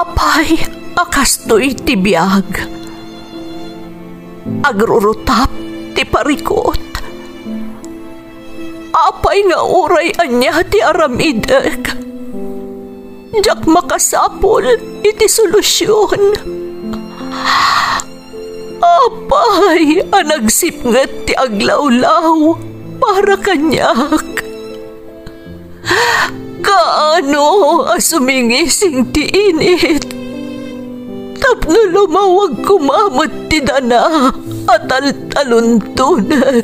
Apay, akastoy ti biyag. Agrurutap ti parikot. Apay nga uray anya ti aramidek. Jak makasapol iti solusyon. Apay, anagsipngat ti aglawlaw para kanyak. Kaano asumingising ti init. Tapno lumawag kumamot ti dana at taluntunak.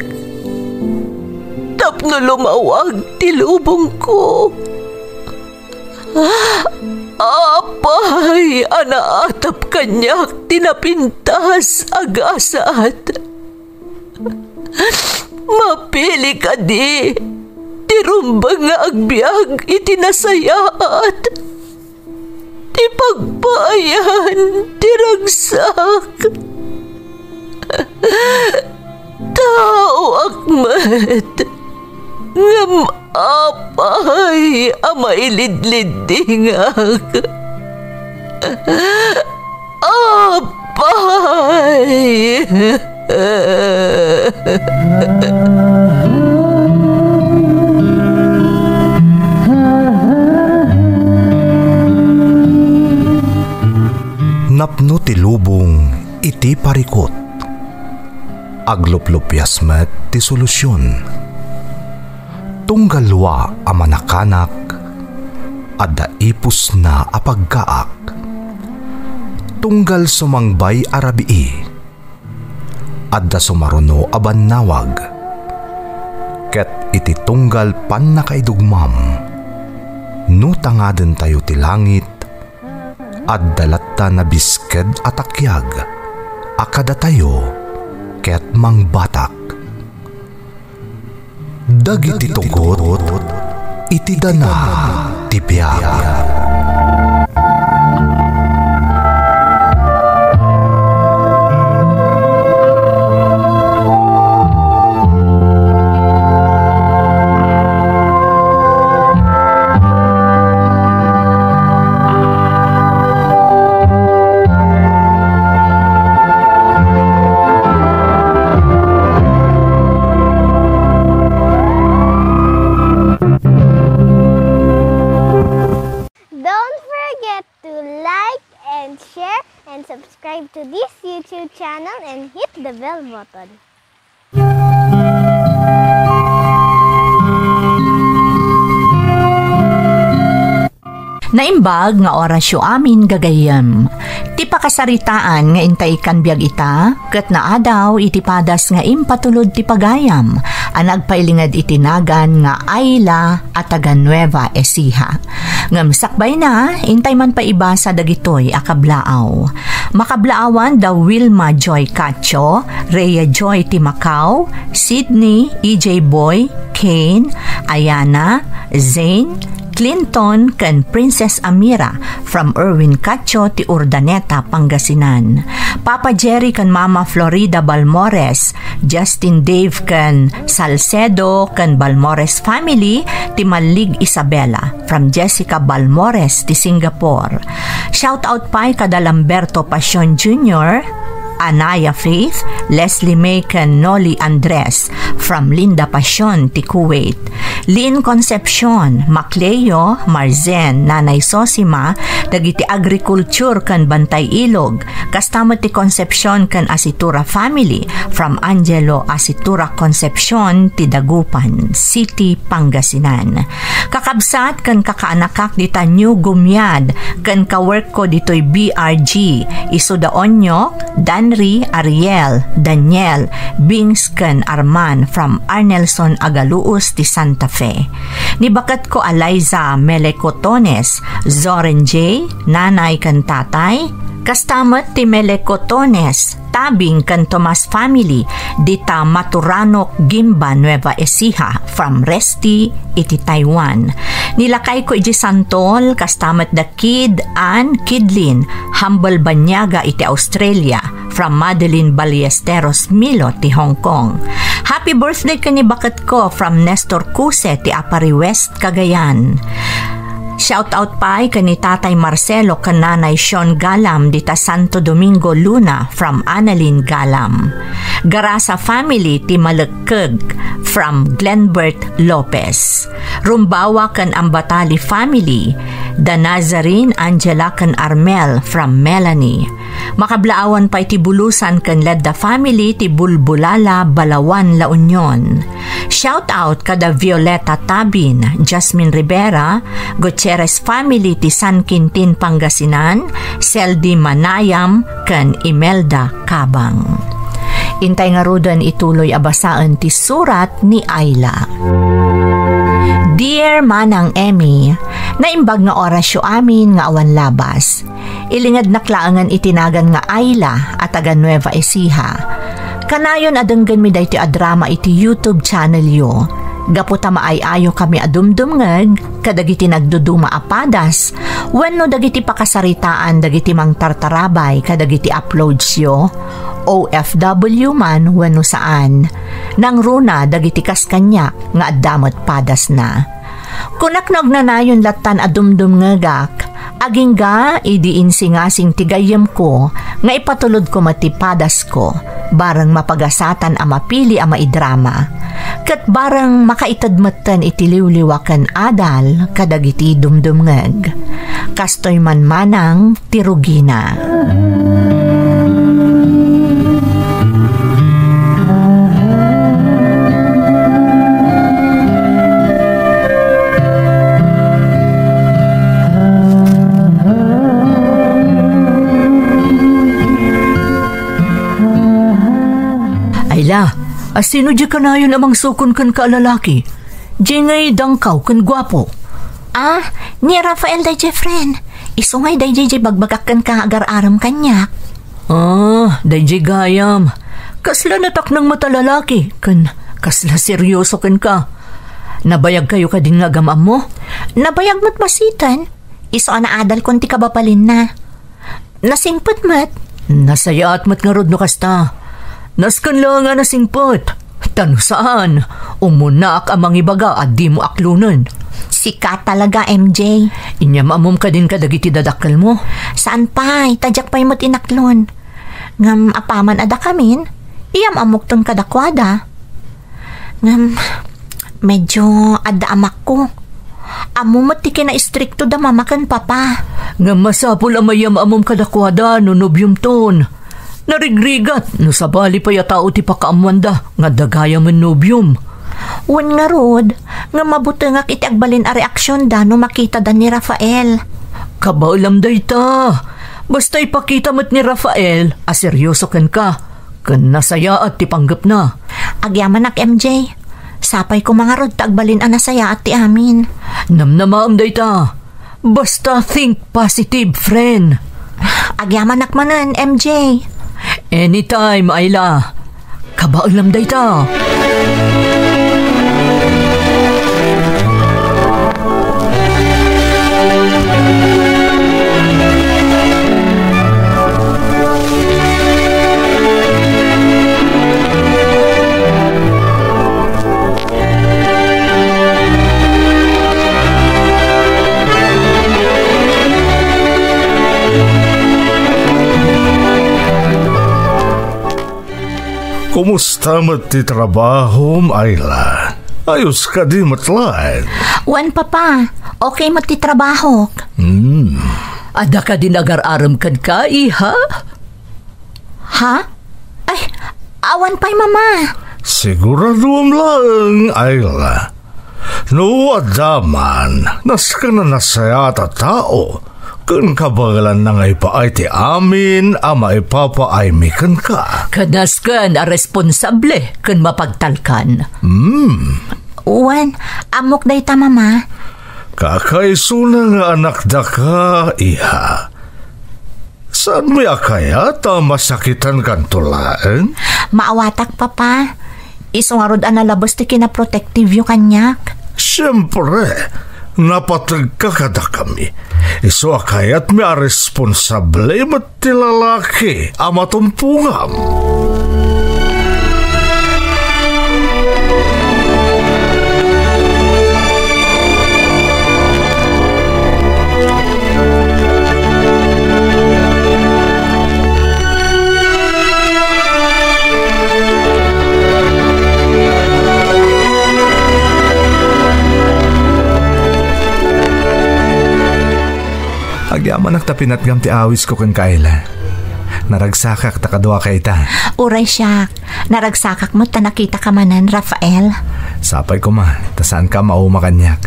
Tapno lumawag ti lubong ko. Apay, anaatap kanyak tinapintas agasat. Mapili ka di, tirumbang nga agbyag itinasayaat. Ti pagpayan, tiragsak. Tao akmat, ngam apay, amailidlidingak. Apay. Napno ti lubong iti parikot. Agluplupyas met ti solusyon. Tunggalwa a manakanak adda ipus na apagkaak. Tunggal sumangbay arabii adda sumaruno a bannawag. Ket iti tunggal pan nakaidugmam no tangaden tayo ti langit adda latta na bisked atakyag akada tayo ket mangbatak. Dagiti tugot iti dana ti biag. Subscribe to this YouTube channel and hit the bell button. Naimbag nga orasyo amin gagayem. Ti pakasaritaan nga intay kan biag ita, ket naadaw iti padas nga impatulod ti pagayam, anag pailingad itinagan nga Ayla at taga Nueva Ecija. Ngam sakbay na, intay man pa ibasa dagitoy akablaaw. Makablaawan da Wilma Joy Cacho, Rhea Joy Timacao, Sydney, EJ Boy, Kane, Ayana, Zane, Clinton ken Princess Amira from Erwin Cacho ti Urdaneta, Pangasinan. Papa Jerry ken Mama Florida Balmores, Justin Dave ken Salcedo ken Balmores family ti Malig Isabela from Jessica Balmores ti Singapore. Shout out pa kada Lamberto Pasion Jr., Anaya Faith, Leslie May ken Noli Andres from Linda Pasion ti Kuwait. Lynn Concepcion, Macleo, Marzen, Nanay Sosima, dagiti agriculture kan Bantay Ilog, kastamo ti Concepcion kan Asitura family from Angelo Asitura Concepcion ti Dagupan City, Pangasinan. Kakabsat kan kakaanakak dita New Gumyad kan kawork ko ditoy BRG, Isuda Onyok, Danry, Ariel, Daniel, Bings kan Arman from Arnelson Agaluos ti Santa Fe. Nibakat ko Eliza Melecotones, Zoren J, Nanay kan Tatay, kastamat ti Melecotones, tabing kan Tomas family, dita Maturanok, Gimba, Nueva Ecija, from Resti, iti Taiwan. Nilakay ko iti Santol, kastamat da Kid, Ann, Kidlin, Humble Banyaga, iti Australia, from Madeline Ballesteros Milo, ti Hong Kong. Happy birthday ka ni bakat ko from Nestor Cuse, ti Apari West, Cagayan. Shout out pa ni Tatay Marcelo kan Nanay Sean Galam dita Santo Domingo Luna from Annalyn Galam. Garasa family ti Malagkeg from Glenbert Lopez. Rumbawa kan Ambatali family, da Nazarene Angela kan Armel from Melanie. Makablaawan pa iti bulusan kan Ledda family ti Bulbulala, Balawan, La Union. Shout out kada Violeta Tabin, Jasmine Rivera, Gutierrez family ti San Quintin, Pangasinan, Seldi Manayam kan Imelda Cabang. Intay nga rudan ituloy abasaan ti surat ni Ayla. Dear Manang Emmy, naimbag nga orasyo amin nga awan labas. Ilingad naklaangan itinagan nga Ayla at taga Nueva Ecija. Kanayon adenggan mi dayti adrama iti YouTube channel yo. Gaputa maayayo kami adumdumngeg kadagiti nagduduma apadas wenno dagiti pakasaritaan dagiti mang tartarabay kadagiti uploads yo. OFW man wenno saan. Nang runa dagiti kaskanya nga addamot padas na. Kunaknog na nayon latan adumdumngegak. Agingga idiinsingasing tigayem ko nga ipatulod ko matipadas ko barang mapagasatan a mapili a maidrama ket barang makaitadmetten itiliwliwaken adal kadagiti dumdumngeg. Kastoy man manang tirugina. Ayla, asino di ka na yun amang sukon kan kaalalaki? Di ngay dangkaw kan gwapo. Ni Rafael day Jeffren. Iso ngay day bagbagak kan ka agar-aram kanyak. Day gayam. Kasla natak ng mata lalaki. Kan kasla seryoso kan ka. Nabayag kayo ka din nga gamam mo? Nabayag mo't masitan. Iso na adal konti ka bapalin na. Nasingpot mat. Nasayaat mat nga rod no kasta. Naskan lang nga nasingpot. Tano saan? Umunak amang ibaga at di mo aklunan. Sika talaga, MJ. Inyamamom ka din kadagiti dadakal mo. Saan pa? Tadyak pa'y mo't inaklon. Ngam apaman ada kamin, iyam amok tong kadakwada. Ngam, medyo ada amak ko. Amo mo't ti kina-istrikto da mamakan papa. Ngam masapul amayam amom kadakwada no nobyum ton. Narigrigat, no sabali pa yatao ti pakaamwanda, nga dagaya man nobyum. Wan nga rod, nga mabuti nga kiti agbalin a reaksyon da no makita da ni Rafael. Kabaulam day ta. Basta ipakita mo't ni Rafael, seryoso kan ka. Kan nasaya at ti panggap na. Agyaman ak MJ, sapay ko mga rod tagbalin a nasaya at ti amin. Namnamaam day ta. Basta think positive, friend. Agyaman ak manan, MJ. Anytime, Ayla. Kabaulam day ta. Kumusta mat ti trabaho, Ayla? Ayos ka di matlaan. Wan papa, okay mat ti trabaho. Ada ka din agar-aram kan ka, iha? Ha? Ay, awan pa'y mama. Siguraduam lang, Ayla. No adaman, nas ka na nasaya ta tao. Kun kabagalan na ngay paay ti amin, ama ipapaay mikan ka. Kanas kan a responsable kan mapagtalkan. Wan, amok day ta mama. Kakaiso na nga anak da ka, iha. Saan mo akaya ta masakitan kan tulaan? Maawatak papa. Iso nga rod analabos ti kinaprotective yung kanyak. Siyempre, napatag ka kada kami. Iso akayat mi a responsable mat ti lalaki ama tumpungam. Agyaman nagtapinat gam ti awis ko kan Kayla. Naragsakak takadwa kay ta. Uray siya, naragsakak mo ta nakita ka manan, Rafael. Sapay ko ma, tasaan ka maumakanyak.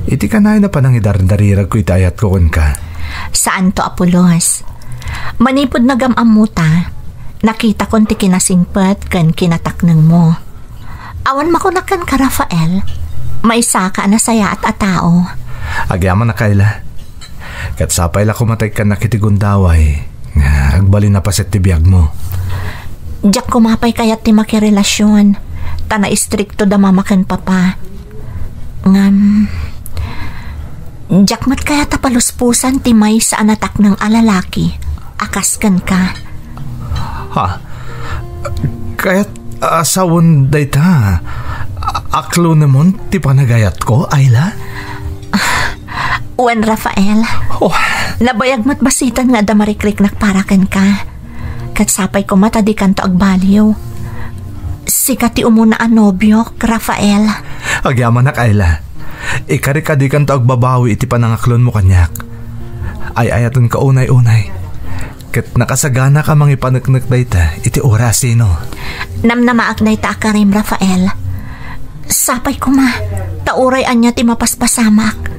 Iti ka na panang idardarirag ko itayat ko kun ka. Saan to, Apolos? Manipod na gamamuta, nakita kon ti kinasingpet kan kinataknang mo. Awan makunakan ka, Rafael. May saka na saya at atao. Agyaman na Kayla. Kat sapay la kumatay ka nakitigundaway. Agbalin na paset ti biyag mo. Diyak kumapay kayat ti makirelasyon. Tana istrikto da mamakan papa. Diyak mat kaya tapaluspusan ti may sa anatak ng alalaki. Akaskan ka. Ha? Kaya't asawon day ta. Aklo namon ti panagayat ko, Ayla? Uwan, Rafael. Oh. Nabayag mat basitan nga da marikrik nakparakan ka. Katsapay ko matadikan to agbaliw. Sikat ti umuna anobyok, Rafael. Agyaman na Ayla. Ikarikadikan to agbabawi iti panangaklon mo kanyak. Ay ayatan ka unay-unay. Kat nakasagana ka mang ipanagnak dayta iti orasino. Namnamaak na ita akarim, Rafael. Sapay ko ma, tauray anya ti mapaspasamak.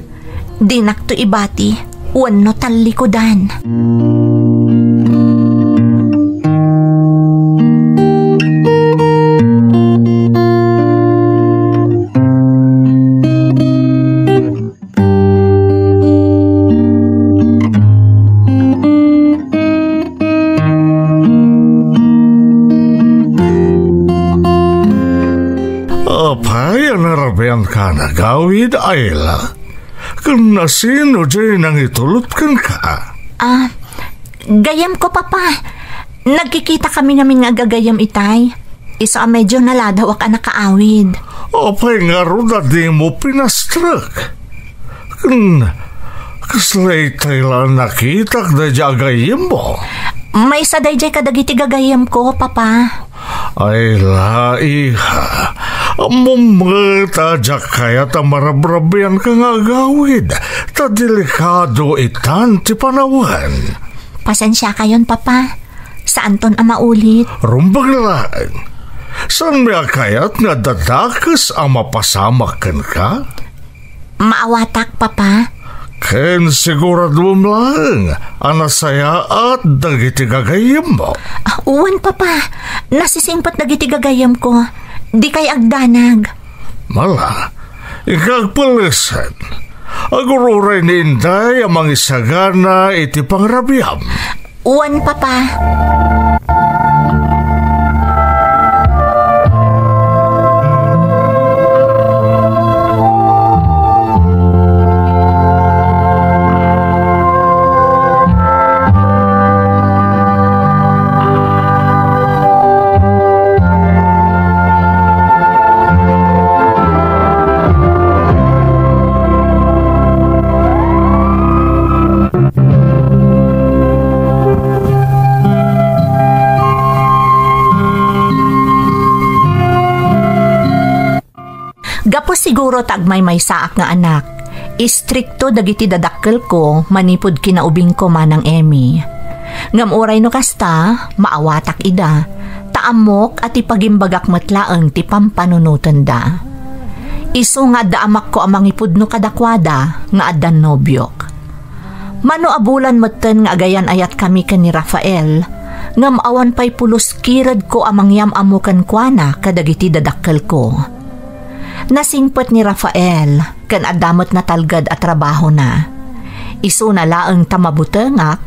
Dinak to ibati, wano talikodan. Apay, narabian ka na gawid, Ayla. Kung nasino dyan ang itulot kan ka? Gayam ko, Papa. Nagkikita kami namin nga gagayam itay. Isa medyo naladawak ang nakaawid. Apay nga ro na di mo pinastrak. Kaslay tayo lang nakita na dyan gagayam mo. May saday dyan kadagiti gagayam ko, Papa. Ayla, iha. Mumata dyan kaya tamarabrabian ka nga gawid. Ta delikado itan ti panawan. Pasensya kayon, Papa. Saan ton ang maulit? Rumbaglaan. Saan may kayat nga dadakas ang mapasamakan ka? Maawatak, Papa. Ken sigurado lang ang nasaya at dagiti gagayam mo. Uwan, Papa. Nasisingpat dagiti gagayam ko. Di kay agdanag. Mala, ikagpalisan. Agururay ni Inday amang isagana iti pangrabiam. Uwan, Papa. Gapos siguro tagmay may saak nga anak. Istrikto dagiti dadakkel ko manipod kinaubing ko manang Emmy. Ngamuray no kasta, maawatak ida. Taamok at ipagimbagak matlaang ti pampanunutan da. Isu nga daamak ko amang ipudno kadakwada nga addan nobyok. Mano abulan maten nga agayan ayat kami ken ni Rafael. Ngam awan pay pulos kirad ko amang yam amukan kuana kadagiti dadakkel ko. Nasingpet ni Rafael kan adamot na talgad at trabaho na. Isu na laeng tamabutengak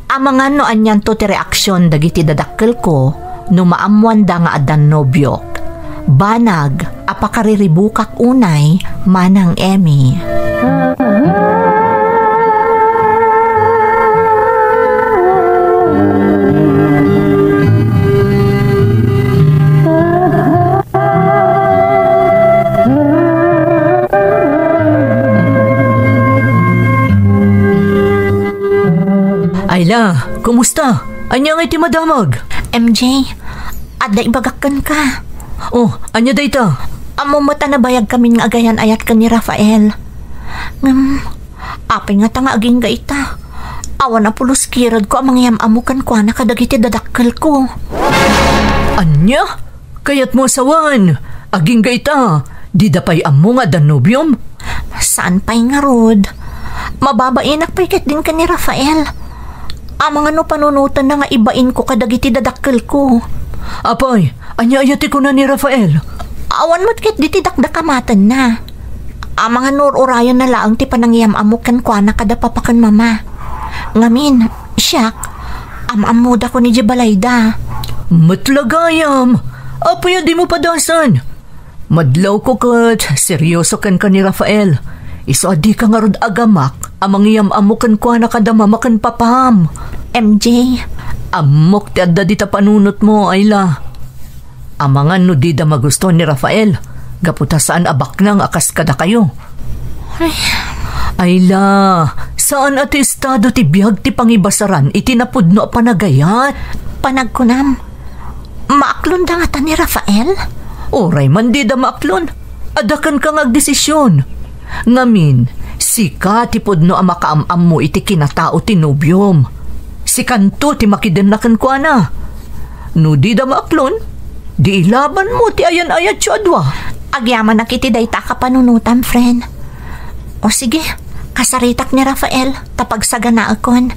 amangan no anyan to ti reaksyon dagiti dadakkel ko no maamuan da nga addan nobyok. Banag apakariribukak unay manang Emmy. Ayla, kumusta? Anya nga iti madamag? MJ, adda ibagakan ka. Oh, anya da ita? Amo mata na bayag kami nga agayan ayat ka ni Rafael. Apay nga ta nga aging ga ita. Awan na pulos kirad ko ang mangyam amukan ko na kadagiti dadakkel ko. Anya? Kayat mo sawan. Aging gaita. Di dapay amo nga Danubium? Saan pa'y nga rod? Mababainak pa'y kat din ka ni Rafael. Amang ano panunutan na nga ibain ko kadagiti dadakkel ko. Apay, anya-ayati ko na ni Rafael. Awan mo't kat di ti dakdakamatan na. Amang nur-urayan na laang ti panangyam amukan ko na kadapapakan mama. Ngamin, siyak, amamuda ko ni Jibalayda. Matlagayam. Apay, di mo padasan. Madlaw ko kat, seryoso kan ka ni Rafael. Iso adi ka nga rod agamak, amang iyam amukan ko na kadamamakan papam. MJ, Amok ti adda dita panunot mo, Ayla. Amangan no di da magusto ni Rafael. Gaputa saan abak nang akas kada kayo. Ayla, saan ati estado ti biyag ti pangibasaran itinapudno panagayat? panagkunam. Maaklon da nga ta ni Rafael? Oray man di da maaklon. Adakan ka nga desisyon. Ngamin, sika ti pudno ang makaamam mo iti kinatao ti Nubium. Si kanto ti makidenlakan ko na. No di da maaklon, di ilaban mo ti ayan-ayat siya adwa. Agyaman na kiti dayta ka panunutan, friend. O sige, kasaritak ni Rafael, tapag sagana akon.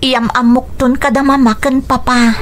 Iyam-amukton kada mamakan papa.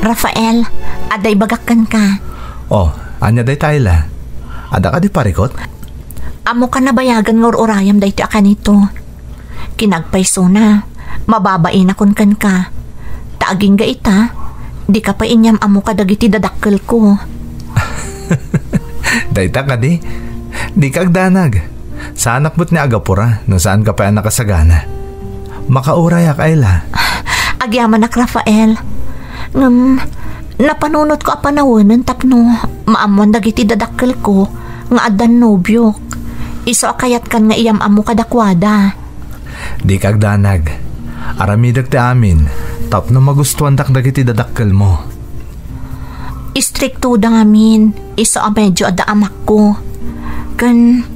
Rafael, aday bagakan ka. Oh, anya day Tayla. Ada ka di parikot? Amo ka nabayagan ng urayam day ti akanito. Kinagpayso na, mababain akon kan ka. Taaging ga ita, di ka pa inyam amo ka dagiti dadakkel ko. Dayta ka di. Di kagdanag. Sa anak mo't ni Agapura, no saan ka pa nakasagana. Makaurayak, Ayla. Agyaman nak Rafael. Napanunot ko apanawanan tapno maamuan dagiti dadakkel ko nga adan nobyok. Iso akayat kan nga iyam amo kadakwada. Di kagdanag. Aramidag ti amin. Tapno magustuhan dak dagiti dadakkel mo. Istrikto da ngamin. Iso a medyo ada amak ko. Kan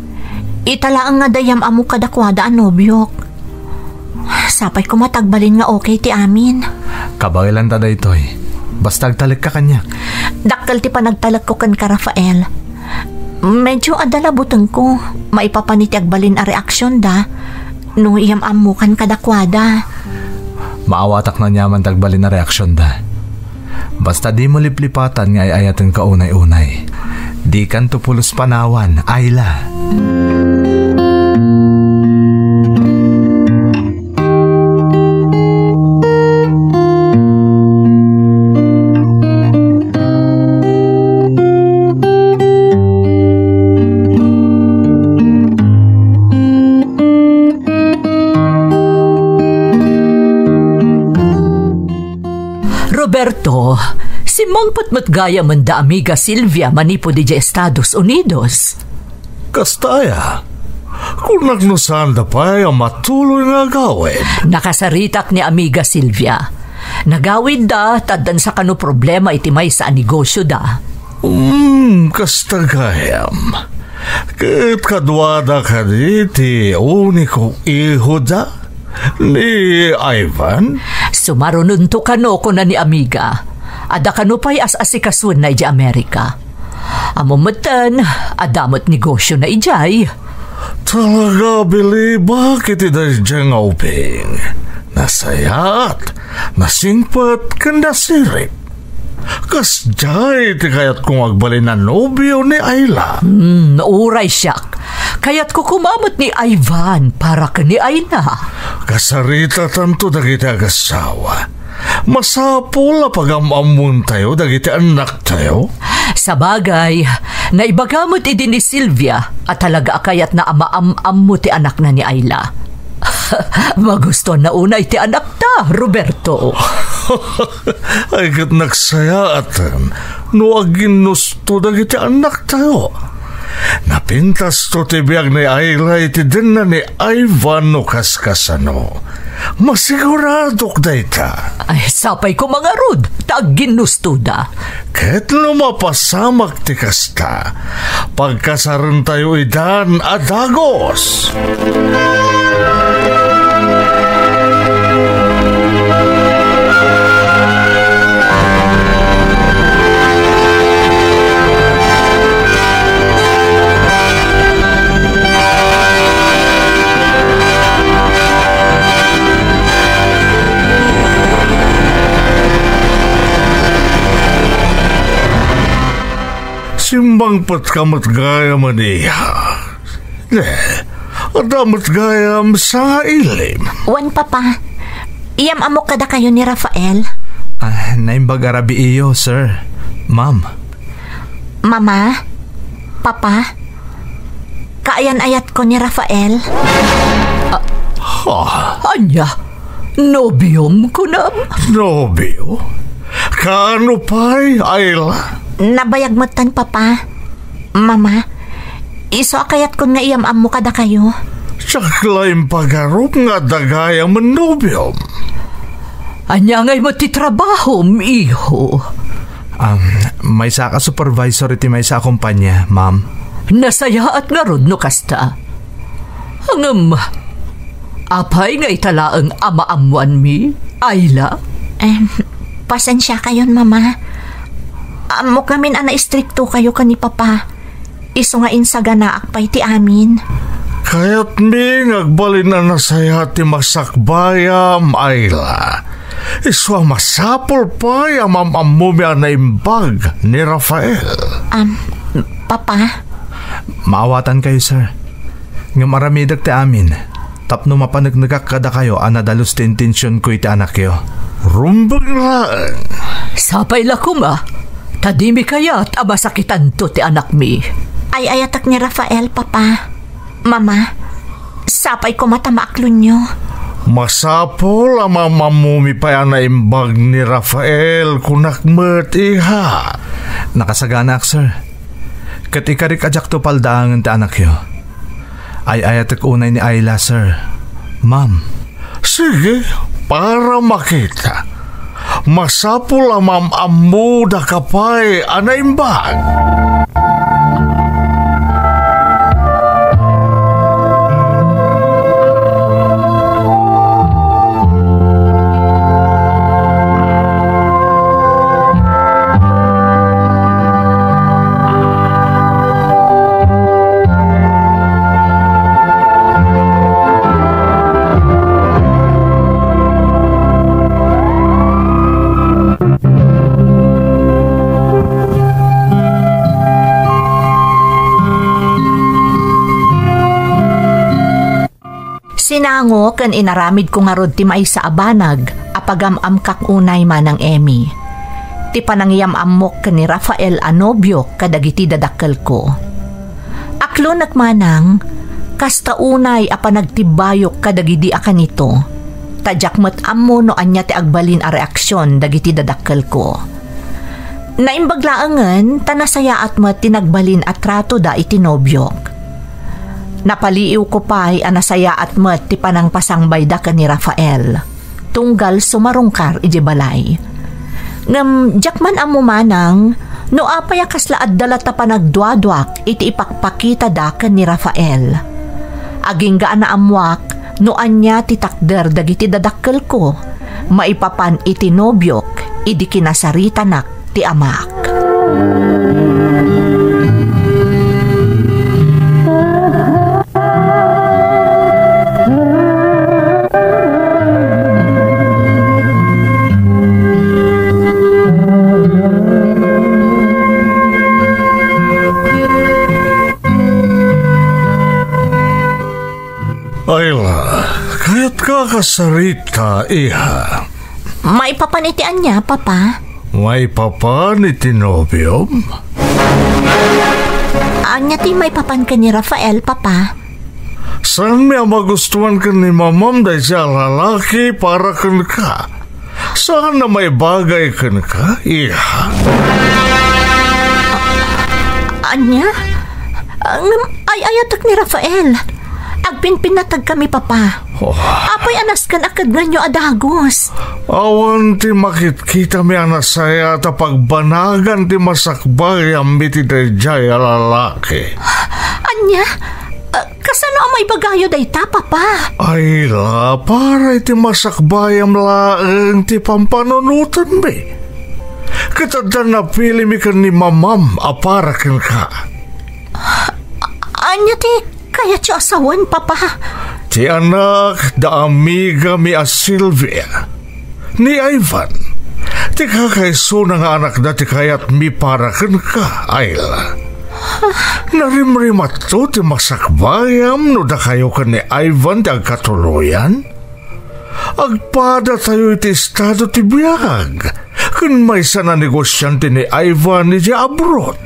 italaang nga dayam amo kadakwada an nobyok. Sapay ko matagbalin nga okay ti amin. Kabagilan ta daytoy. Basta agtalik ka kanya. Dakkel ti panagtalag ko kan ka Rafael. Medyo adalabutang ko. Maipapaniti agbalin a reaksyon da. No iyam amo kan kadakwada. Maawatak na nyaman tagbalin na reaksyon da. Basta di mo liplipatan nga ayatin ka unay-unay. Di kan tupulos panawan, Ayla. Roberto, si mangpatmat gaya man da amiga Silvia manipo di Estados Unidos. Kastaya, kung nagnusan da pa ang matuloy nga gawin. Nakasaritak ni amiga Silvia. Nagawid da, tadan sa kano problema itimay sa negosyo da. Kastagayam. Kahit kadwada ka diti, uniko iho da ni Ivan? Sumarununto kano ko na ni amiga. Ada kano pa'y as-asikasun na ija Amerika. Amumatan, adamot negosyo na ijay. Talaga, Billy, bakit iday diyang uping? Nasayat, nasingpat, kandasirik. Kasjay, ti kayat kong agbalin na nobyo ni Ayla. Nauray siyak. Kaya't ko kumamot ni Ivan para ka ni Ayla. Kasarita tanto dagiti agasawa. Masapula pag-amamun tayo dagiti anak tayo. Sa bagay, naibagamot idin ni Silvia at talaga akayat na amaam-am mo ti anak na ni Ayla. Magusto na unay ti anak ta, Roberto. Ay kat nagsayatan, no agin nusto dagiti anak tayo. Napintas to tibiyag ni Ayla iti din na ni Ivan no kaskasano. Masiguradok da ita. Ay, sapay ko mga rod, tagginustuda. Ket no mapasamak ti kasta, pagkasaran tayo idan adagos. Simbang pat kamat gaya maniya. Adamat gayam sa ilim. Wan, papa. Iyam amok kada kayo ni Rafael. Naimbag arabi iyo, sir. Ma'am. Mama? Papa? Kaayan-ayat ko ni Rafael. Anya, nobyom ko na. Nobyo? Kaano pa'y, Ayla? Nabayagmutan, papa. Mama, iso akayat ko nga iyam amo kada kayo. Saklaim pagarup nga dagayam nobyom. Anya ngay matitrabaho, iho. May sa ka supervisor iti may sa kumpanya, ma'am. Nasaya at nga rod no kasta. Hangam, apay nga italaang ama-amuan mi, Ayla? Pasensya kayon, mama. Amo kamin ana istrikto kayo ka ni papa. Iso nga insaganaak pa iti amin. Kaya't mi ngagbalin na nasaya ti masakbayam, Ayla. Iswa masapol pa yamamamumi na imbag ni Rafael. Papa? Maawatan kayo, sir. Nga maramidag ti amin. Tapno mapanagnagak kada kayo anadalos ti intensyon ko iti anak yo. Rumbag lang. Sapay lakum tadimi kayat abasakitan to ti anak mi. Ay ayatak ni Rafael, papa. Mama, sapay ko matamaaklo nyo. Masapol mamamumi pa na imbag ni Rafael kunakmet iha. Nakasaganak, sir. Kat ikarik ajak to paldaangan ti anak yo. Ay ayatak unay ni Ayla, sir. Ma'am. Sige, para makita. Masapul amamu da kapay anaimbag. Sinango kan inaramid ko nga rod ti may sa abanag, apagam-am kak unay manang Emmy. Ti panangyam amok kan ni Rafael anobyo kadagiti dadakkel ko. Aklo nakmanang, kasta unay apanagtibayok kadagidi akan ito. Tadyak ammo no anya ti agbalin a reaksyon dagiti dadakkel ko. Naimbaglaangan, tanasaya at mat tinagbalin at trato da iti nobyok. Napaliiw ko pa'y anasaya at mat ti panang pasangbay da ka ni Rafael. Tunggal sumarungkar iji balay. Ngam, jakman amumanang, no apaya kaslaad dalata panagduadwak iti ipakpakita da ka ni Rafael. Aging gaan na amwak, no anya ti takder dagiti dadakkel ko, maipapan iti nobyok, idi kinasaritanak ti amak. Ayla, kaya't kakasarita, iha. May papanitian niya, papa. May papan iti nobyom? Anya ti may papan ka ni Rafael, papa. Saan niya magustuhan ka ni mamam dahil siya lalaki para kan ka? Saan na may bagay kan ka, iha? Anya? Ay ayatak ni Rafael. Agpinpinatag kami, papa. Apoy anas kan akad nga nyo adagos. Awan ti makit-kita mi anasaya ta pagbanagan ti masakbay ang miti dayjay lalaki. Anya? Kasano ang may bagayo dayta, papa? Ay la, para iti masakbay ang laeng ti pampanunutan mi. Katadan na pili mi kan ni mamam aparakin ka. Anya ti kaya siya asawan, papa? Ti anak da amiga mi a Sylvia. Ni Ivan. Ti kakaiso na nga anak da ti kayat mi parakin ka, Ayla. Narimrimat to ti masakbayam no da kayo ka ni Ivan ti agkatuluyan? Agpada tayo iti estado ti biyag. Kun may sana negosyante ni Ivan ni di abroad.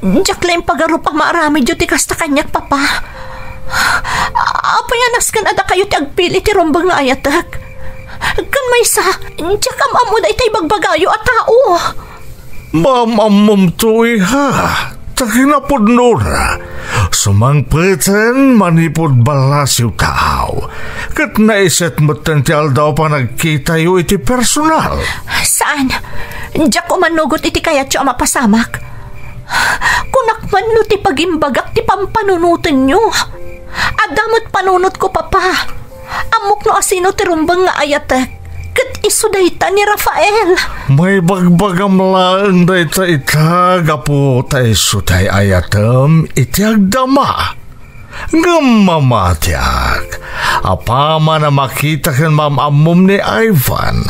Diyak lang pagaro pa maarami dyo ti kasta kanyak, papa. Apayanas kan ada kayo ti agpili ti rumbang nga ayatak. Kan may sa, diyak amamu da itay bagbagayo at tao. Mamamum to iha. Takinapod nora. Sumangpeten manipod balas yung tao. Kat naiset mo tential daw pa nagkita yu iti personal. Saan? Diyak umanugot iti kaya siya mapasamak. Kunakman no ti pagimbagak ti pampanunutan nyo. Adamot panunot ko, papa. Amok no asino ti rumbang nga ayatek. Kat iso dayta ni Rafael. May bagbagam lang dayta itag apo ta iso tay ayatem iti agdama. Gamamatiak. Apama na makita kan mamamum ni Ivan.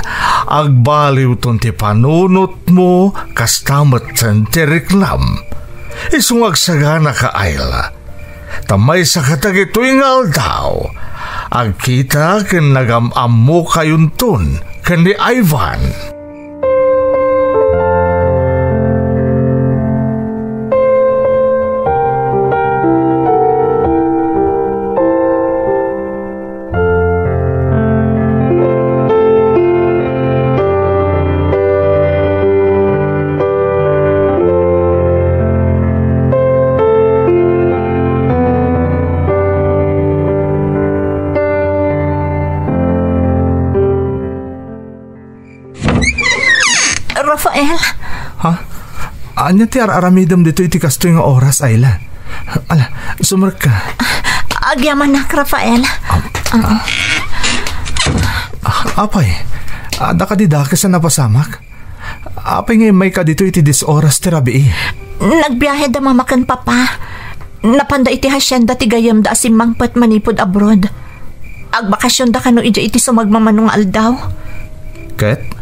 Agbaliw ton ti panunot mo kastamat sen ti reklam. Isong agsagana ka, Ayla. Tamay sa katagito'y ngal daw. Agkita ken nagamam mo kayunton ken ni Ivan. Rafael? Ha? Anya ti aramidam dito iti kastoy nga oras, Ayla. Ala, sumark ka. Agyaman na, Rafael. Apay, da ka di daki sa napasamak. Apay ngay may ka dito iti dis oras ti rabi. Nagbiyahe da mamakan, papa. Napanda iti hasyenda ti gayam da asimangpat manipod abroad. Agbakasyon da kano iti sumagmamanong aldaw. Ket?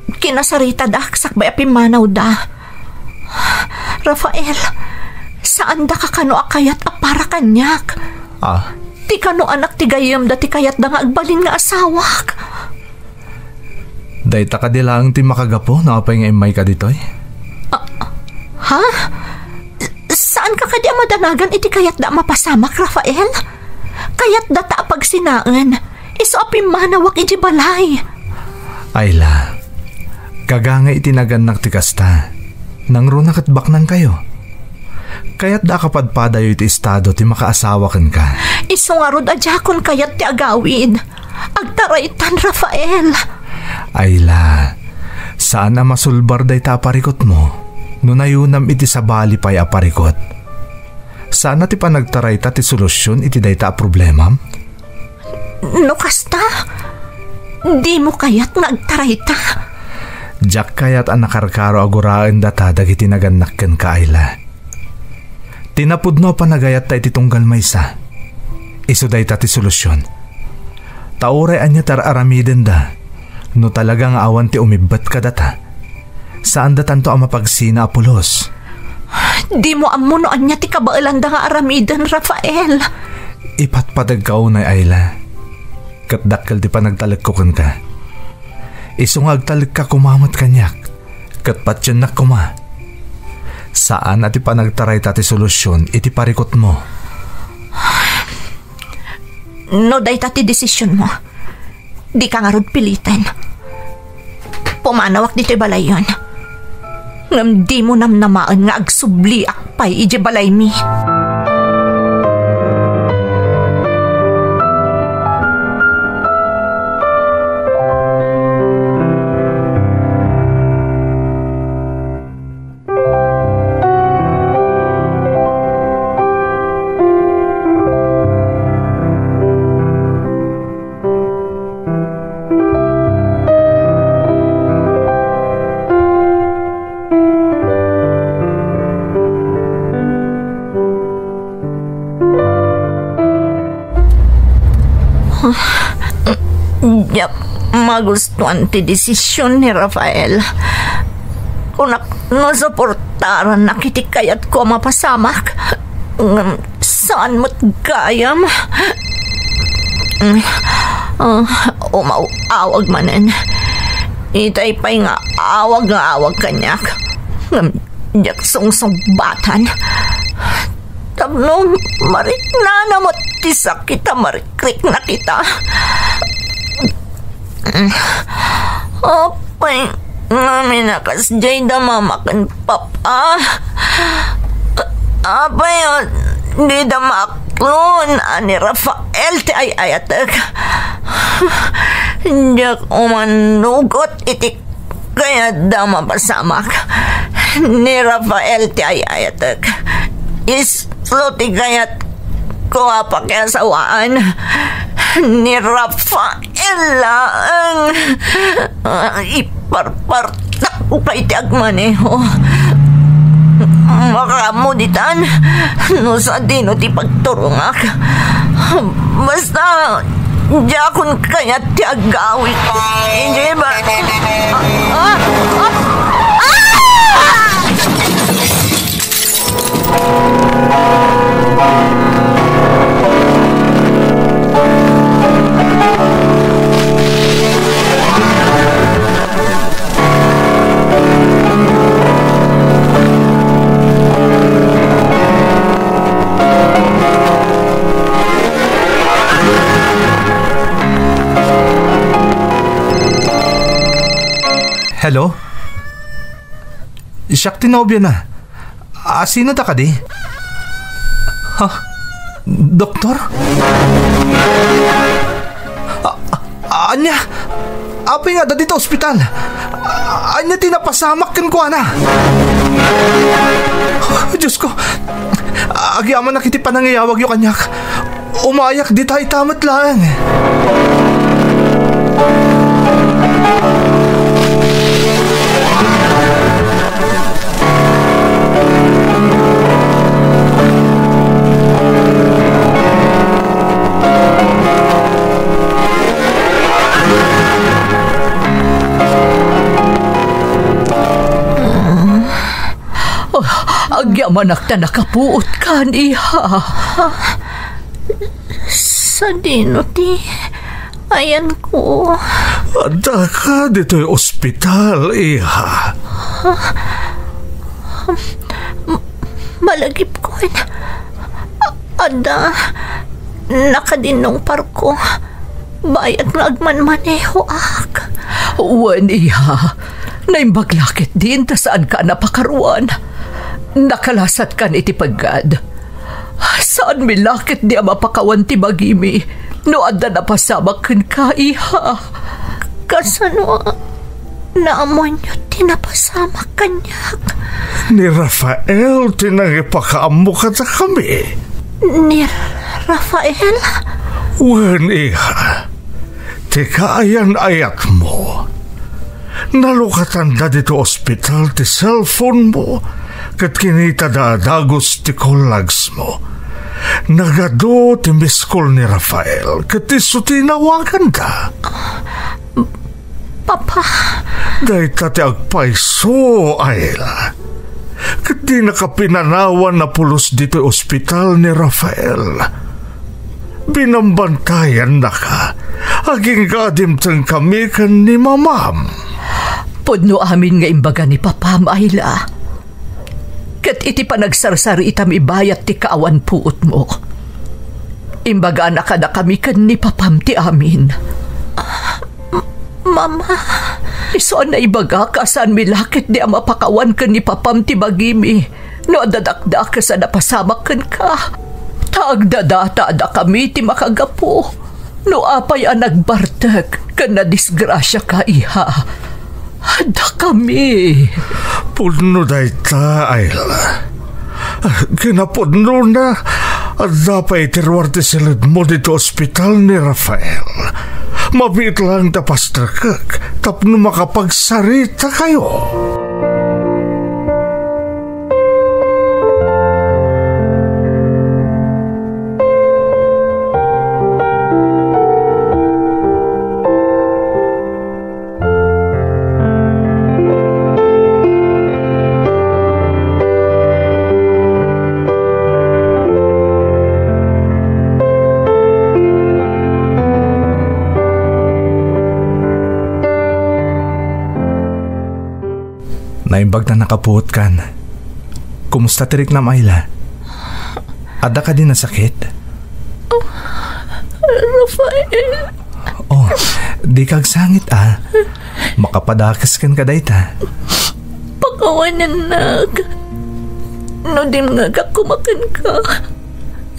Kinasarita da, sakbay apimanaw da. Rafael, saan da ka kano akayat apara kanyak? Ti kano anak ti gayam da ti kayat da nga agbalin nga asawak. Dayta ka di lang ti makagapo na apay nga imay ka ditoy? Ha? Saan ka kadi madanagan iti kayat da mapasamak, Rafael? Kayat da ta pagsinaan. Iso apimanawak iti balay. Ayla, kaganga itinaganak ti kasta. Nang runak at baknang kayo. Kayat da kapadpadayo iti estado ti makaasawakan ka. Iso nga rod adjakon kayat ti agawin. Agtaraitan, Rafael. Ayla, saan na masulbar day ta aparikot mo? Nunayunam iti sabali pa'y aparikot. Saan na ti panagtaray ta ti solusyon iti day ta problemam? No kasta? Di mo kayat nagtaray ta? Diyak kayat ang nakarkaro aguraan data dagiti naganakken ka, Ayla. Tinapudno pa nagayat ta iti tunggal maysa. Iso day ta ti solusyon. Tauray anya tar aramiden da. No talagang awan ti umibat ka data. Saan da tanto ang mapagsina apulos? Di mo amuno anya ti kabailan da nga aramiden, Rafael. Ipatpadag ka unay, Ayla. Katdakkel ti panagtalag ko ka. Isungagtalag ka kumamot kanyak. Katpatyan na kuma. Saan at ipanagtaray tati solusyon iti parikot mo? No day tati desisyon mo. Di ka nga rod pilitan. pumanawak dito'y balay yon. Ngam di mo namnamaan nga agsubli akpay ije balay mi. Yak magustuhan ti desisyon ni Rafael. Kung nasuportaran na kitikayat ko mapasamak, saan mo't gayam? Umawag manen. Itay pa'y nga awag kanyak. Yak sungsubatan. Tabno marik na namot ti sakita marikrik na kita. Apay ngamin nakas jay da mamakan papa. Apay di da maklon ani Rafael ti ay ayatek. Diyak umanugot itik kaya da mapasamak ni Rafael ti ay ayatek. Islo ti kayat ko apakasawaan ni Rafael ang iparpartak ko kay tiagmaneho. Makamuditan no sa dino ti pagturungak. Basta jakon kaya tiagawi ko. Hindi ba? Hello? Siyak tinobya na. Sino ta ka di? Ha? Doktor? Anya? Apay nga da dito ospital. Anya tinapasamak kan ko na. Diyos ko. Agyaman na kiti panangayawag yung kanyak. Umayak di tayo tamat lang. Agyamanak na nakapuot ka niya. Sa dino ti ayan ko. Ada ka dito'y ospital, iha. Malagip ko. Ada nakadinong parko. Bayat na agman-maneho ak. Wan iha. Naimbaglakit din ta saan ka napakaruan. Nakalasat kan iti paggad. Saan milakit di mapakawan ti bagimi no adda napasamak kan ka iha. Kasano naamoy niyo tinapasamak kanyak. Ni Rafael tinangipakaamo ka ta kami. Ni Rafael? Wen iha. Tika ayan ayat mo. Nalukatan da dito ospital ti cellphone mo. Kat kinita da dagos ti kolags mo. Nagado ti miskol ni Rafael. Kat iso tinawagan da. Papa? Dahil ti agpaiso, Ayla. Kat di nakapinanawan na pulos dito ospital ni Rafael. Binambantayan na ka. Aging kadimtang kami kan ni mamam. Pudno amin nga imbaga ni Papam, Ayla. Kat iti panagsarsari itam ibayat ti kaawan puot mo. Imbaga na ka na kami kan ni Papam ti amin. Mama. Iso na ibaga ka saan milakit di ang mapakawan ka ni Papam ti Bagimi. No dadakda ka sa napasamakan ka. Taagdadata da kami ti makagapo. No apay ang nagbartag ka na disgrasya ka iha. Hada kami. Puno day ta, Ayla. Kinapudno na. At dapat itirwarte silid mo dito ospital ni Rafael. Mabit lang tapastrakak, tapno makapagsarita kayo. Naimbag na nakapuot kan. Kumusta tirik na Ayla? Ada ka din na sakit? Rafael. Oh, di kag sangit Makapadakas kan ka dayta. Pakawanan nag. No din nga kumakan ka.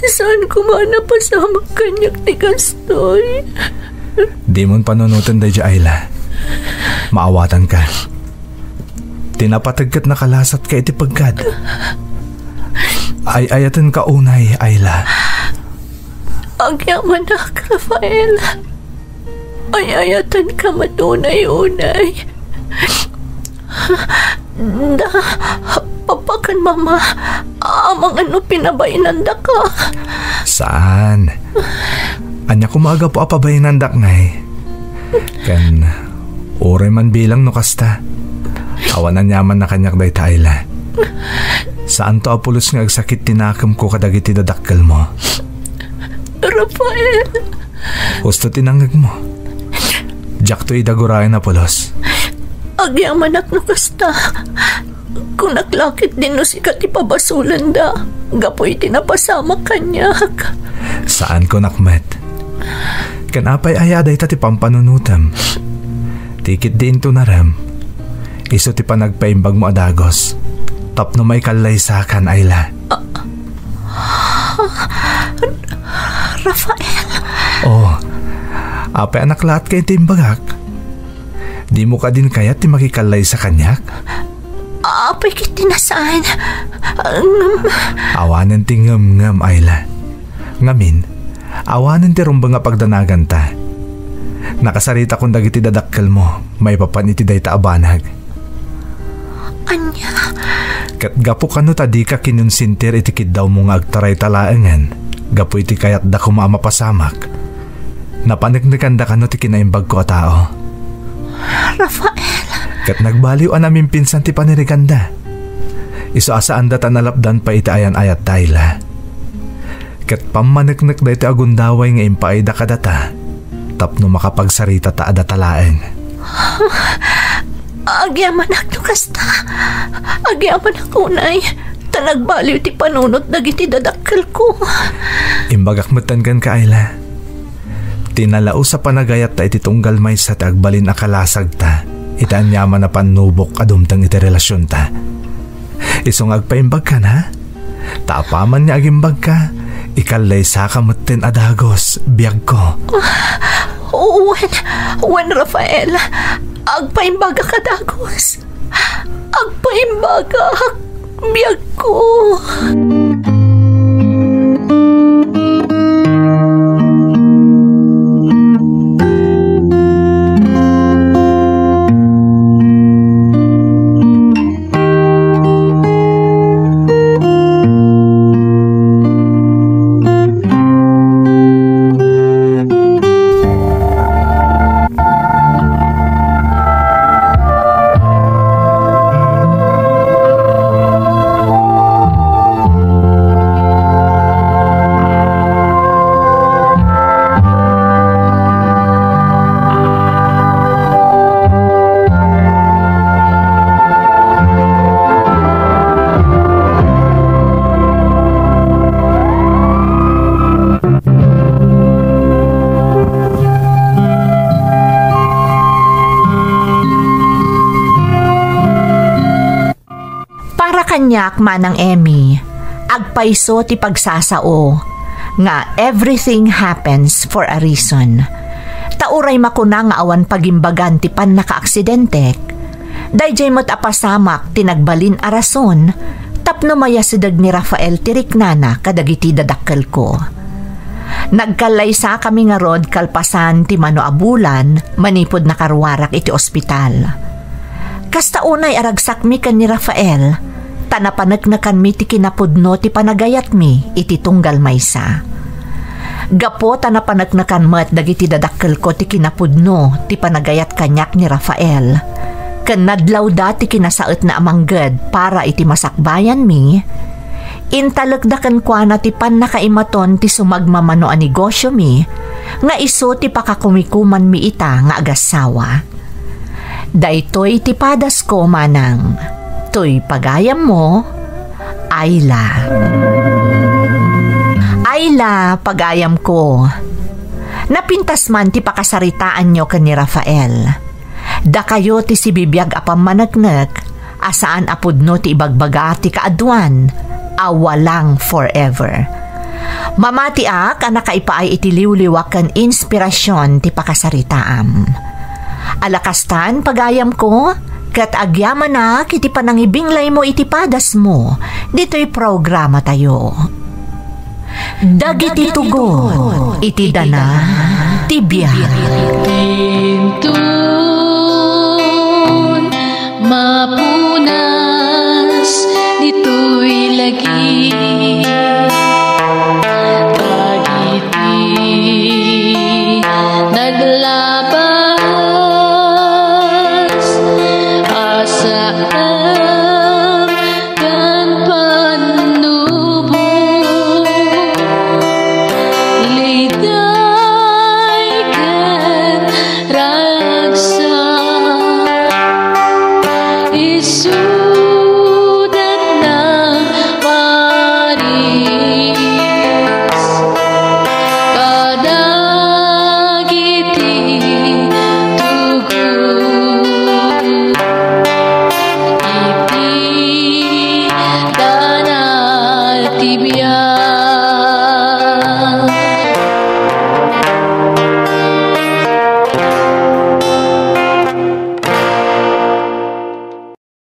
Saan kumana pasama kanyak ti Gastoy? Di mon panunutan day Ayla. Maawatan ka. Tinapatagkat na kalasat ka iti pagkad. Ay-ayatan ka unay, Ayla. Agyaman na, Rafael. Ay-ayatan ka matunay-unay. Papakan mama, amang ano pinabainanda ka. Saan? Anya kumaga po apabainanda ngay. Kan, oray man bilang no kasta. Awanan yaman na kanyak day Ayla. Saan to apulos nga agsakit tinakam ko kadagiti dadakkel mo? Rafael. Gusto tinangag mo. Diyak to idagurayan na pulos. Agyaman ak no kasta. Kung naklakit din no si katipabasulan da. Gapoy tinapasama kanyak. Saan ko nakmet? Kanapay ayaday tati pampanunutam. Tikit din to naram. Iso ti pa nagpaimbag mo adagos. Tapno may kalaysakan, Ayla. Rafael. Oh, apay anak lahat kayo timbagak. Di mo ka din kaya ti makikalay sa kanyak? Apay kiti nasaan. Awanan ti ngam-ngam, Ayla. Ngamin, awanan ti rumba nga pagdanagan ta. Nakasarita kung dagiti dadakkel mo, may papaniti day ta abanag. Anya? Kat gapo kano tadi ka kinunsintir itikid daw mo nga agtaray talaangan. Gapo iti kayat da kumama pasamak. Napanagnagan da kano ti kinaimbag ko a tao. Rafael. Kat nagbaliw namin pinsan ti paniriganda. Iso asaan da tanalapdan pa iti ayan-ayat Ayla. Kat pamanagnak da iti agundaway nga impaay da kadata. Tapno makapagsarita ta ada talaang. Agyaman ako kasta. Agyaman ako, unay. Talagbaliw ti panunot dagiti dadakkel ko. Imbagak matangan ka, Ayla. Tinalao sa panagayat ta iti tunggal may sa tagbalin akalasag ta. Itaan yaman na panubok adumtang iti relasyon ta. Isong agpaimbag ka na? Tapaman niya agimbag ka. Ikalay sa kamutin adagos, biyag ko. Wen Rafael, agpaimbaga ka dagos. Agpaimbaga, biyag ko. Kanyak manang Emmy, agpaiso ti pagsasao, nga everything happens for a reason. Tauray makuna nga awan pagimbagan ti pan naka-aksidente. Dayjay mo't apasamak tinagbalin a rason, tapno mayasidag ni Rafael tiriknana kadagiti dadakkel ko. Nagkalaysa kami nga rod kalpasan ti mano abulan, manipod na karwarak iti ospital. Kasta unay aragsak mi kan ni Rafael, tanapanagnakan mi ti kinapudno ti panagayat mi iti tunggal maysa. Gapo tanapanagnakan mo at dagiti dadakkel ko ti kinapudno ti panagayat kanyak ni Rafael. Kanadlaw dati kinasaot na amanggad para iti masakbayan mi, intalagdakan kwa na ti pan nakaimaton ti sumagmamano a negosyo mi, nga iso ti pakakumikuman mi ita nga agasawa. Daytoy ti padas ko manang, toy pagayam mo, Ayla. Ayla, pagayam ko. Napintas man ti pakasaritaan nyo kan ni Rafael. Da kayo ti si bibiyag apam managnag, asaan apudno ti ibagbaga ti kaaduan, awalang forever. Mamatiak ang nakaipaay iti liwliwak kan inspirasyon ti pakasaritaam. Alakastan pagayam ko, kat agyaman na kiti panangibinglay mo iti padas mo, dito'y programa tayo. Dagiti tugon, iti dana, tibya.